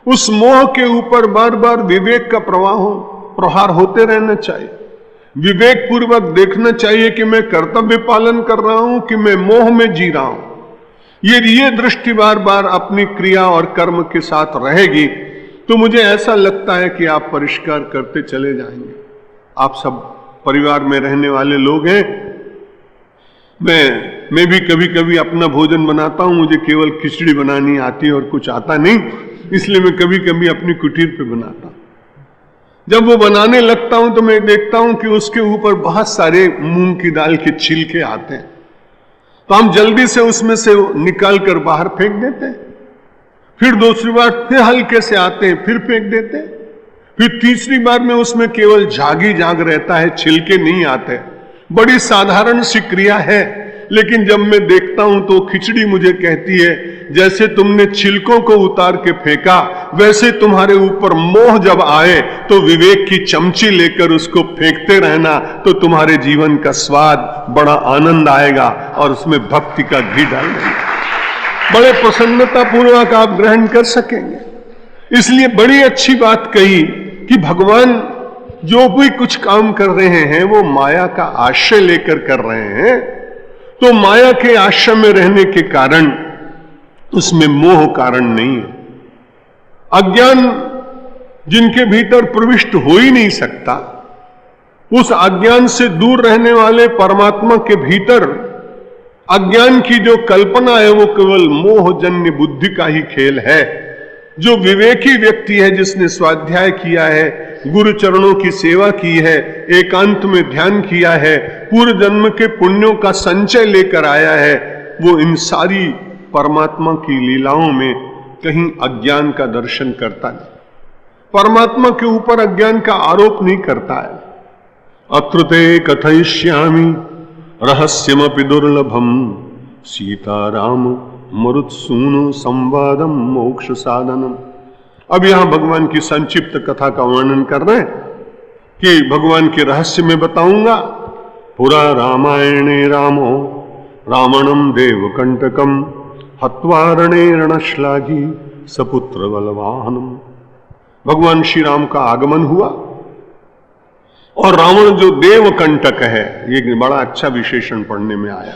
उस मोह के ऊपर बार बार विवेक का प्रहार होते रहना चाहिए। विवेक पूर्वक देखना चाहिए कि मैं कर्तव्य पालन कर रहा हूं कि मैं मोह में जी रहा हूं। ये दृष्टि बार बार अपनी क्रिया और कर्म के साथ रहेगी तो मुझे ऐसा लगता है कि आप परिष्कार करते चले जाएंगे। आप सब परिवार में रहने वाले लोग हैं। मैं भी कभी कभी अपना भोजन बनाता हूं। मुझे केवल खिचड़ी बनानी आती है और कुछ आता नहीं, इसलिए मैं कभी कभी अपनी कुटीर पे बनाता हूं। जब वो बनाने लगता हूं तो मैं देखता हूं कि उसके ऊपर बहुत सारे मूंग की दाल के छिलके आते हैं, तो हम जल्दी से उसमें से निकाल कर बाहर फेंक देते हैं। फिर दूसरी बार फिर हल्के से आते हैं, फिर फेंक देते हैं। फिर तीसरी बार में उसमें केवल झाग ही झाग रहता है, छिलके नहीं आते। बड़ी साधारण सी क्रिया है, लेकिन जब मैं देखता हूं तो खिचड़ी मुझे कहती है जैसे तुमने छिलकों को उतार के फेंका, वैसे तुम्हारे ऊपर मोह जब आए तो विवेक की चमची लेकर उसको फेंकते रहना, तो तुम्हारे जीवन का स्वाद बड़ा आनंद आएगा और उसमें भक्ति का घी डाल देंगे, बड़े प्रसन्नता पूर्वक आप ग्रहण कर सकेंगे। इसलिए बड़ी अच्छी बात कही कि भगवान जो भी कुछ काम कर रहे हैं वो माया का आश्रय लेकर कर रहे हैं, तो माया के आश्रय में रहने के कारण उसमें मोह कारण नहीं है। अज्ञान जिनके भीतर प्रविष्ट हो ही नहीं सकता, उस अज्ञान से दूर रहने वाले परमात्मा के भीतर अज्ञान की जो कल्पना है वो केवल मोहजन्य बुद्धि का ही खेल है। जो विवेकी व्यक्ति है, जिसने स्वाध्याय किया है, गुरु चरणों की सेवा की है, एकांत में ध्यान किया है, पूर्व जन्म के पुण्यों का संचय लेकर आया है, वो इन सारी परमात्मा की लीलाओं में कहीं अज्ञान का दर्शन करता नहीं, परमात्मा के ऊपर अज्ञान का आरोप नहीं करता है। अत्रुते कथयिष्यामि रहस्यमपि दुर्लभम सीताराम मरुत्सूनु संवादम मोक्ष साधनम। अब यहां भगवान की संक्षिप्त कथा का वर्णन कर रहे हैं कि भगवान के रहस्य में बताऊंगा। पुरा रामायणे रामो रावणम देवकंटकम हत्वारणे रणश्लाघी सपुत्र बलवाहनम। भगवान श्री राम का आगमन हुआ और रावण जो देवकंटक है, ये बड़ा अच्छा विशेषण पढ़ने में आया।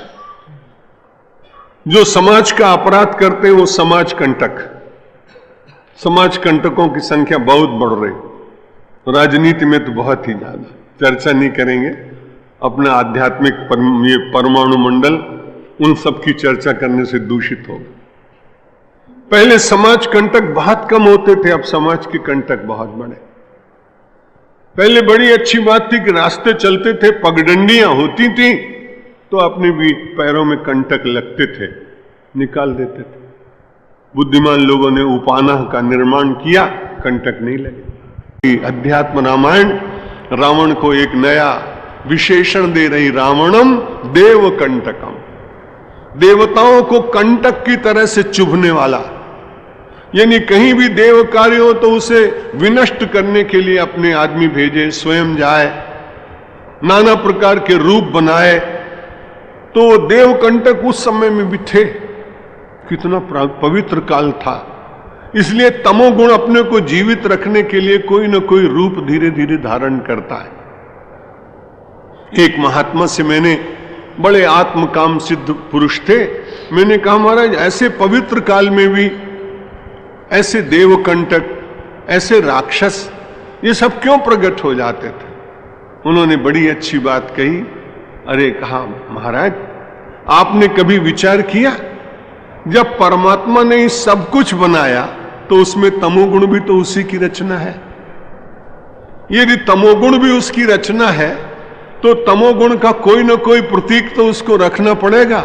जो समाज का अपराध करते हैं वो समाज कंटक, समाज कंटकों की संख्या बहुत बढ़ रही। राजनीति में तो बहुत ही ज्यादा, चर्चा नहीं करेंगे। अपना आध्यात्मिक ये परमाणु मंडल उन सब की चर्चा करने से दूषित होगा। पहले समाज कंटक बहुत कम होते थे, अब समाज के कंटक बहुत बड़े। पहले बड़ी अच्छी बात थी कि रास्ते चलते थे, पगडंडियां होती थी, तो अपने भी पैरों में कंटक लगते थे, निकाल देते थे। बुद्धिमान लोगों ने उपानाह का निर्माण किया, कंटक नहीं लगे। अध्यात्म रामायण रावण को एक नया विशेषण दे रही, रावणम देव कंटकम, देवताओं को कंटक की तरह से चुभने वाला। यानी कहीं भी देव कार्य हो तो उसे विनष्ट करने के लिए अपने आदमी भेजे, स्वयं जाए, नाना प्रकार के रूप बनाए। तो देवकंटक उस समय में भी थे। कितना पवित्र काल था। इसलिए तमोगुण अपने को जीवित रखने के लिए कोई न कोई रूप धीरे धीरे धारण करता है। एक महात्मा से मैंने, बड़े आत्मकाम सिद्ध पुरुष थे, मैंने कहा महाराज ऐसे पवित्र काल में भी ऐसे देवकंटक, ऐसे राक्षस, ये सब क्यों प्रकट हो जाते थे? उन्होंने बड़ी अच्छी बात कही। अरे कहा महाराज आपने कभी विचार किया, जब परमात्मा ने सब कुछ बनाया तो उसमें तमोगुण भी तो उसी की रचना है। यदि तमोगुण भी उसकी रचना है तो तमोगुण का कोई ना कोई प्रतीक तो उसको रखना पड़ेगा।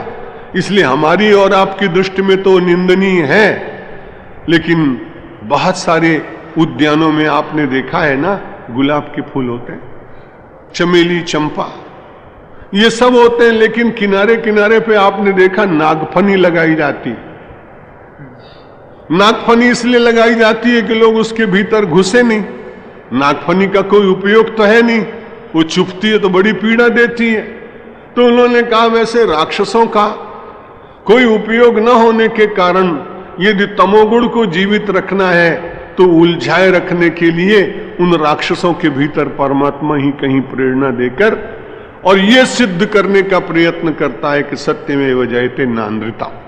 इसलिए हमारी और आपकी दृष्टि में तो निंदनीय है, लेकिन बहुत सारे उद्यानों में आपने देखा है ना, गुलाब के फूल होते हैं, चमेली, चंपा, ये सब होते हैं, लेकिन किनारे किनारे पे आपने देखा नागफनी लगाई जाती। नागफनी इसलिए लगाई जाती है कि लोग उसके भीतर घुसे नहीं। नागफनी का कोई उपयोग तो है नहीं, वो चुभती है तो बड़ी पीड़ा देती है। तो उन्होंने कहा वैसे राक्षसों का कोई उपयोग न होने के कारण यदि तमोगुण को जीवित रखना है तो उलझाए रखने के लिए उन राक्षसों के भीतर परमात्मा ही कहीं प्रेरणा देकर और ये सिद्ध करने का प्रयत्न करता है कि सत्यमेव जयते नानृता।